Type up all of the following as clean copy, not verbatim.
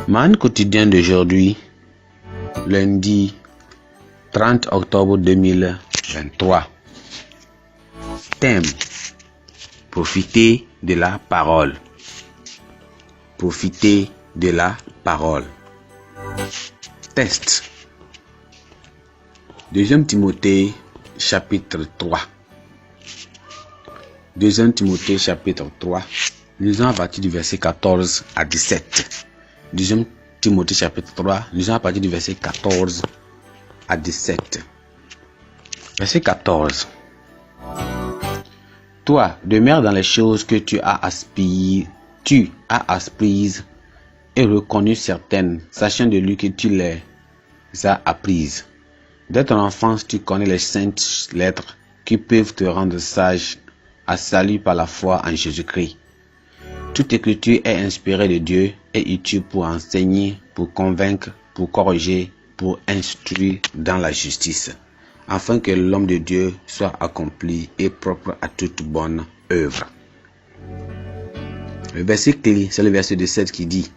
Man quotidien d'aujourd'hui, lundi 30 octobre 2023. Thème: profiter de la parole. Profiter de la parole. Texte: 2 Timothée chapitre 3. 2 Timothée chapitre 3. Lisons à partir du verset 14 à 17. 2 Timothée chapitre 3. Lisons à partir du verset 14 à 17. Verset 14. Toi, demeure dans les choses que tu as apprises et reconnues certaines, sachant de lui que tu les as apprises. Dès ton enfance, tu connais les saintes lettres qui peuvent te rendre sage à salut par la foi en Jésus-Christ. Toute écriture est inspirée de Dieu et utile pour enseigner, pour convaincre, pour corriger, pour instruire dans la justice, afin que l'homme de Dieu soit accompli et propre à toute bonne œuvre. Le verset clé, c'est le verset 17 qui dit,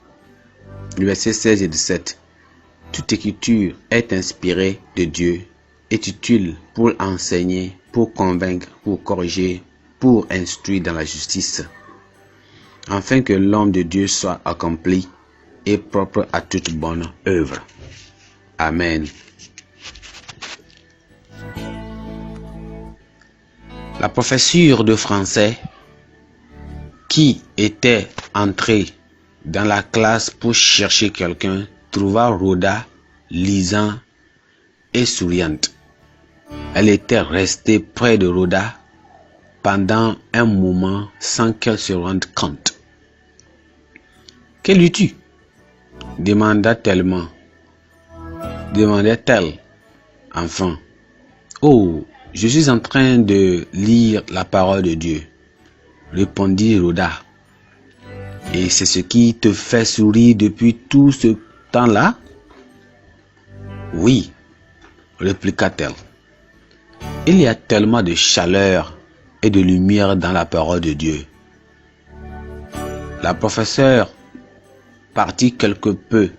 le verset 16 et 17, toute écriture est inspirée de Dieu, est utile pour enseigner, pour convaincre, pour corriger, pour instruire dans la justice, afin que l'homme de Dieu soit accompli et propre à toute bonne œuvre. Amen. La professeure de français qui était entrée dans la classe pour chercher quelqu'un trouva Rhoda lisant et souriante. Elle était restée près de Rhoda pendant un moment sans qu'elle se rende compte. « Que lis-tu » demandait-elle enfin. « Oh, je suis en train de lire la parole de Dieu » répondit Rhoda. « Et c'est ce qui te fait sourire depuis tout ce temps-là » ? « Oui » répliqua-t-elle. « Il y a tellement de chaleur et de lumière dans la parole de Dieu. » La professeure partit quelque peu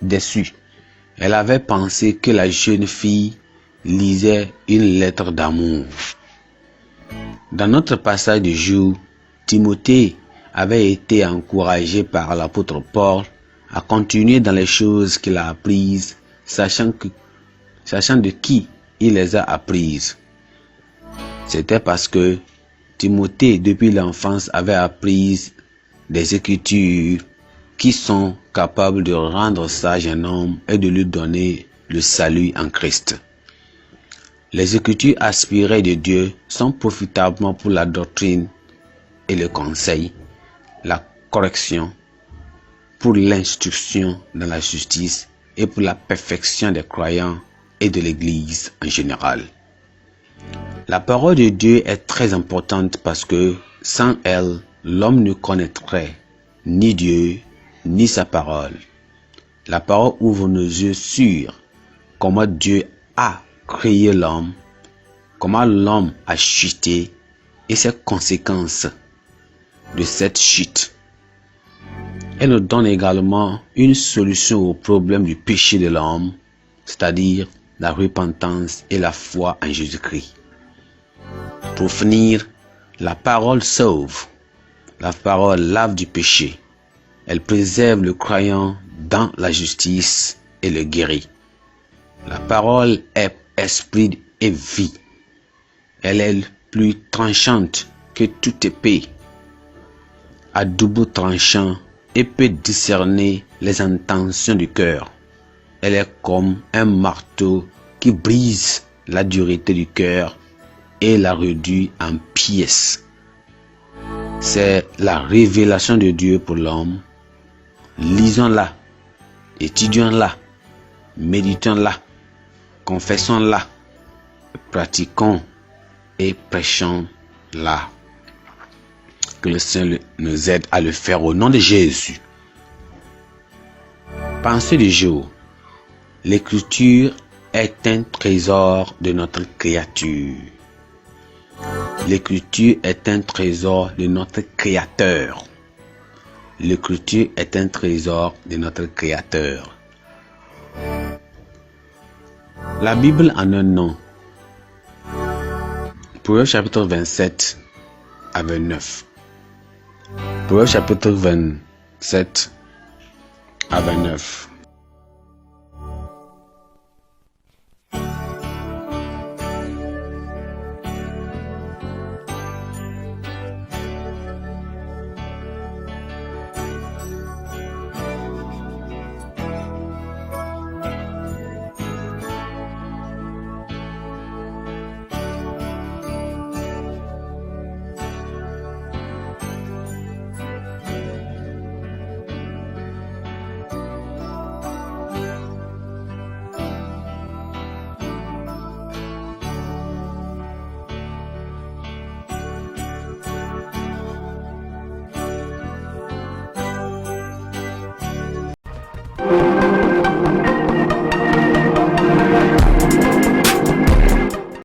déçue. Elle avait pensé que la jeune fille lisait une lettre d'amour. Dans notre passage du jour, Timothée avait été encouragé par l'apôtre Paul à continuer dans les choses qu'il a apprises, sachant de qui il les a apprises. C'était parce que Timothée, depuis l'enfance, avait appris des écritures qui sont capables de rendre sage un homme et de lui donner le salut en Christ. Les écritures aspirées de Dieu sont profitables pour la doctrine et le conseil, la correction, pour l'instruction dans la justice et pour la perfection des croyants et de l'Église en général. La parole de Dieu est très importante parce que sans elle, l'homme ne connaîtrait ni Dieu ni sa parole. La parole ouvre nos yeux sur comment Dieu a créé l'homme, comment l'homme a chuté et ses conséquences de cette chute. Elle nous donne également une solution au problème du péché de l'homme, c'est-à-dire la repentance et la foi en Jésus-Christ. Pour finir, la parole sauve. La parole lave du péché. Elle préserve le croyant dans la justice et le guérit. La parole est esprit et vie. Elle est plus tranchante que toute épée à double tranchant et peut discerner les intentions du cœur. Elle est comme un marteau qui brise la dureté du cœur et la réduit en pièces. C'est la révélation de Dieu pour l'homme. Lisons-la, étudions-la, méditons-la, confessons-la, pratiquons et prêchons-la. Que le Seigneur nous aide à le faire au nom de Jésus. Pensée du jour. L'écriture est un trésor de notre créature. L'écriture est un trésor de notre Créateur. l'écriture est un trésor de notre Créateur. La Bible en un nom. Proverbe chapitre 27 à 29. Proverbe chapitre 27 à 29.